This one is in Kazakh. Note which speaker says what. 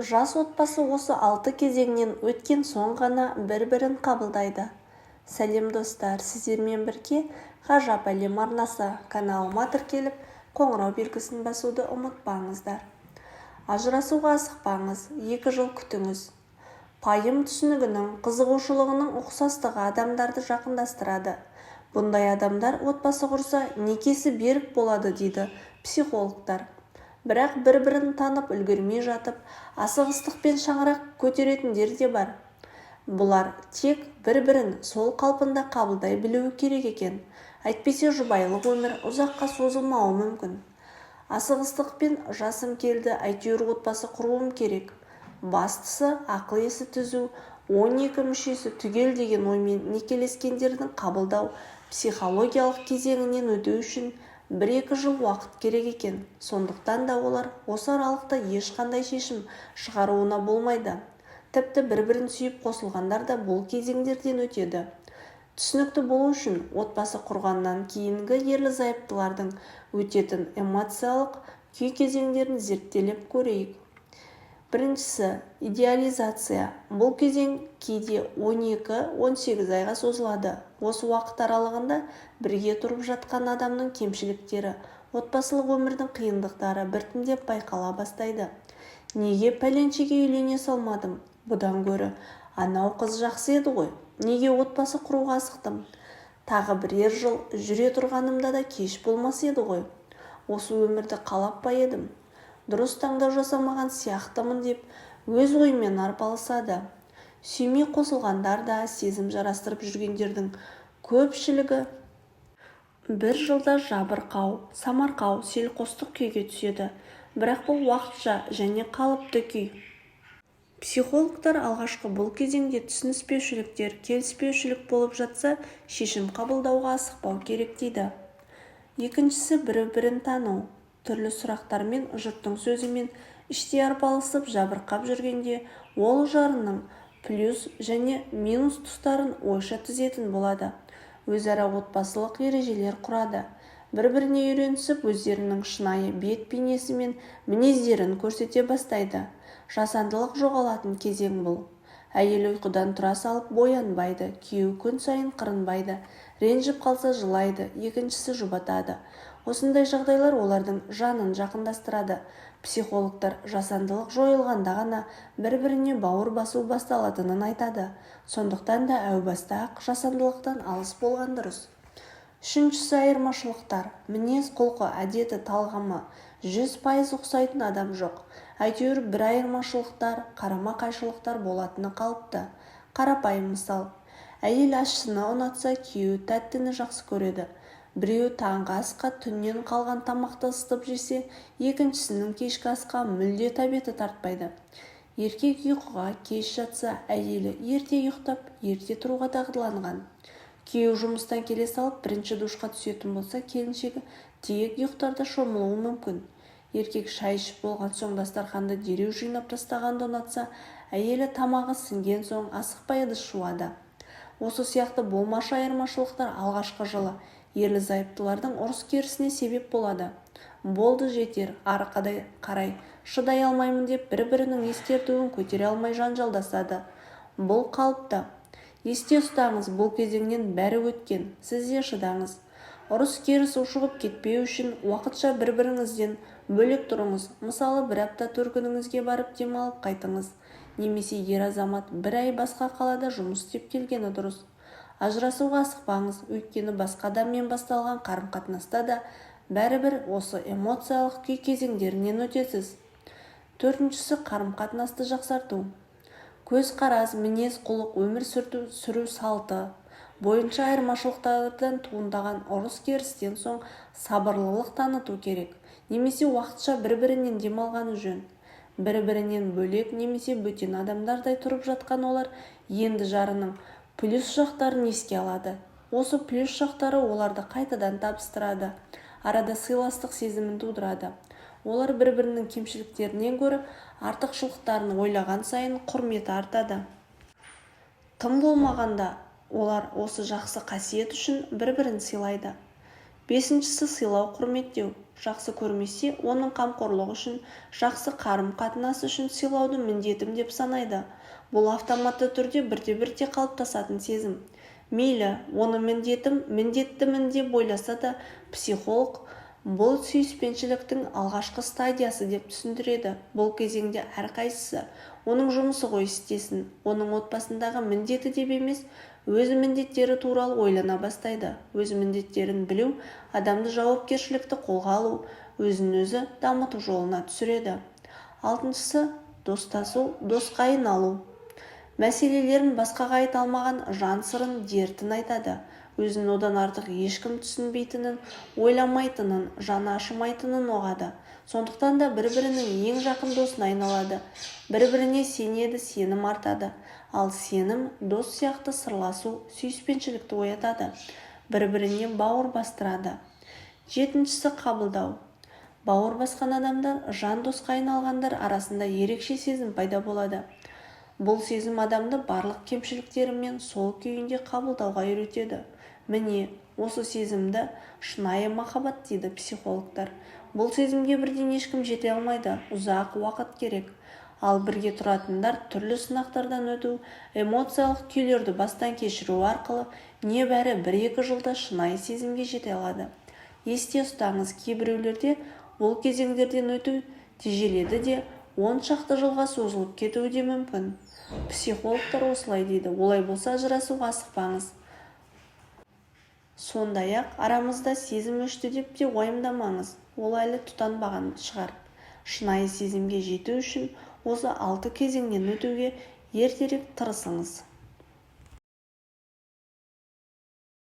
Speaker 1: Жас отбасы осы 6 кезеңнен өткен соң ғана бір-бірін қабылдайды. Сәлем достар, сіздермен бірге Ғажап әлем арнасы каналыма тіркеліп, қоңырау белгісін басуды ұмытпаңыздар. Ажырасуға асықпаңыз, 2 жыл күтіңіз. Пайым түсінігінің, қызығушылығының ұқсастығы адамдарды жақындастырады. Бұндай адамдар отбасы құрса, некесі берік болады дейді психологтар. Бірақ бір-бірін танып үлгермей жатып, асығыстықпен шаңырақ көтеретіндер де бар. Бұлар тек бір-бірін сол қалпында қабылдай білуі керек екен. Әйтпесе жұбайлық өмір ұзаққа созылмауы мүмкін. Асығыстықпен жасым келді, әйтеуір отбасы құруым керек. Бастысы ақыл-есі түзу, 12 мүшесі түгел деген оймен некелескендердің қабылдау психологиялық кезеңінен өту үшін 1-2 жыл уақыт керек екен. Сондықтан да олар осы аралықта ешқандай шешім шығаруына болмайды. Тіпті бір-бірін сүйіп қосылғандар да бұл кезеңдерден өтеді. Түсінікті болу үшін отбасы құрғаннан кейінгі ерлі-зайыптылардың өтетін эмоциялық күй кезеңдерін зерттелеп көрейік. Біріншісі – идеализация. Бұл кезең кейде 12-18 айға созылады. Осы уақыт аралығында бірге тұрып жатқан адамның кемшіліктері, отбасылық өмірдің қиындықтары біртіндеп байқала бастайды. Неге пәленшеге үйлене салмадым? Бұдан гөрі анау қыз жақсы еді ғой. Неге отбасы құруға асықтым? Тағы бірер жыл жүре тұрғанымда да кеш болмас еді ғой. Осы өмірді қалап па едім? Дұрыс таңдау жасамаған сияқтымын деп өз ойымен арпалысады. Сүймей қосылғандар да сезім жарастырып жүргендердің көпшілігі бір жылда жабырқау, самарқау, селқостық күйге түседі. Бірақ бұл уақытша және қалыпты күй. Психологтар алғашқы бұл кезеңде түсініспеушіліктер, келіспеушілік болып жатса, шешім қабылдауға асықпау керек дейді. Екіншісі бір-бірін тану. Түрлі сұрақтармен, жұрттың сөзімен іштей арпалысып жабырқап жүргенде, ол жарының плюс және минус тұстарын ойша тізетін болады. Өзара отбасылық ережелер құрады. Бір-біріне үйренісіп, өздерінің шынайы бет-бейнесі мен мінездерін көрсете бастайды. Жасандылық жоғалатын кезең бұл. Әйел ұйқыдан тұра салып боянбайды, күйеу күн сайын қырынбайды, ренжіп қалса жылайды, екіншісі жұбатады. Осындай жағдайлар олардың жанын жақындастырады. Психологтар жасандылық жойылғанда ғана бір-біріне бауыр басу басталатынын айтады. Сондықтан да әу баста-ақ жасандылықтан алыс болған дұрыс. Үшіншісі айырмашылықтар. Мінез құлқы, әдеті, талғамы 100% ұқсайтын адам жоқ. Әйтеуір бір айырмашылықтар, қарама-қайшылықтар болатыны қалыпты. Қарапайым мысал. Әйел ащыны ұнатса, күйеуі тәттіні жақсы көреді. Біреуі таңғы асқа түннен қалған тамақты ысытып жесе, екіншісінің кешкі асқа мүлде тәбеті тартпайды. Еркек ұйқыға кеш жатса, әйелі ерте ұйықтап, ерте тұруға дағдыланған. Күйеу жұмыстан келе салып, бірінші душқа түсетін болса, келіншегі тек ұйықтарда шомылуы мүмкін. Еркек шай ішіп болған соң дастарханды дереу жинап тастағанды ұнатса, әйелі тамағы сіңген соң асықпай ыдыс жуады. Осы сияқты болмашы айырмашылықтар алғашқы жылы ерлі-зайыптылардың ұрыс-керісіне себеп болады. Болды жетер, ары қарай шыдай алмаймын деп бір-бірінің ескертуін көтере алмай жанжалдасады. Бұл қалыпты. Есте ұстаңыз, бұл кезеңнен бәрі өткен. Сіз де шыдаңыз. Ұрыс-керіс ушығып кетпеу үшін уақытша бір-біріңізден бөлек тұрыңыз. Мысалы, бір апта төркініңізге барып демалып қайтыңыз. Немесе ер азамат бір ай басқа қалада жұмыс істеп келгені дұрыс. Ажырасуға асықпаңыз, өйткені басқа адаммен басталған қарым-қатынаста да бәрібір осы эмоциялық күй кезеңдерінен өтесіз. Төртіншісі қарым-қатынасты жақсарту. Көзқарас, мінез құлық, өмір сүру салты бойынша айырмашылықтардан туындаған ұрыс-керістен соң сабырлылық таныту керек. Немесе уақытша бір-бірінен демалғаны жөн. Бір-бірінен бөлек немесе бөтен адамдардай тұрып жатқан олар енді жарының плюс жақтарын еске алады. Осы плюс жақтары оларды қайтадан табыстырады. Арада сыйластық сезімін тудырады. Олар бір-бірінің кемшіліктерінен гөрі артықшылықтарын ойлаған сайын құрметі артады. Тым болмағанда олар осы жақсы қасиет үшін бір-бірін сыйлайды. Бесіншісі сыйлау, құрметтеу. жақсы көрмесе, оның қамқорлығы үшін, жақсы қарым-қатынасы үшін сыйлауды міндетім деп санайды. Бұл автоматты түрде бірте-бірте қалыптасатын сезім. Мейлі, оны міндеттімін деп ойласа да, психолог бұл сүйіспеншіліктің алғашқы стадиясы деп түсіндіреді. Бұл кезеңде әрқайсысы оның жұмысы ғой істесін, оның отбасындағы міндеті деп емес, өз міндеттері туралы ойлана бастайды. Өз міндеттерін білу адамды жауапкершілікті қолға алу, өзін-өзі дамыту жолына түсіреді. 6-шысы достасу, досқа айналу. Мәселелерін басқаға айта алмаған жан сырын, дертін айтады. Өзін одан артық ешкім түсінбейтінін, ойламайтынын, жаны ашымайтынын оғады. Сондықтан да бір-бірінің ең жақын досына айналады. Бір-біріне сенеді, сенім артады. Ал сенім дос сияқты сырласу, сүйіспеншілікті оятады. Бір-біріне бауыр бастырады. 7-шісі қабылдау. Бауыр басқан адамдар, жан досқа айналғандар арасында ерекше сезім пайда болады. Бұл сезім адамды барлық кемшіліктерімен сол күйінде қабылдауға үйретеді. Міне, осы сезімді шынайы махаббат дейді психологтар. Бұл сезімге бірден ешкім жете алмайды, ұзақ уақыт керек. Ал бірге тұратындар түрлі сынақтардан өту, эмоциялық күйлерді бастан кешіру арқылы небәрі 1-2 жылда шынайы сезімге жете алады. Есте ұстаңыз, кейбіреулерде бұл кезеңдерден өту тежеледі де 10 шақты жылға созылып кетуі де мүмкін. Психологтар осылай дейді, олай болса ажырасуға асықпаңыз. Сондай-ақ арамызда сезім өшті деп те уайымдамаңыз, ол әлі тұтанбаған шығар. Шынайы сезімге жету үшін осы 6 кезеңнен өтуге ертерек тырысыңыз.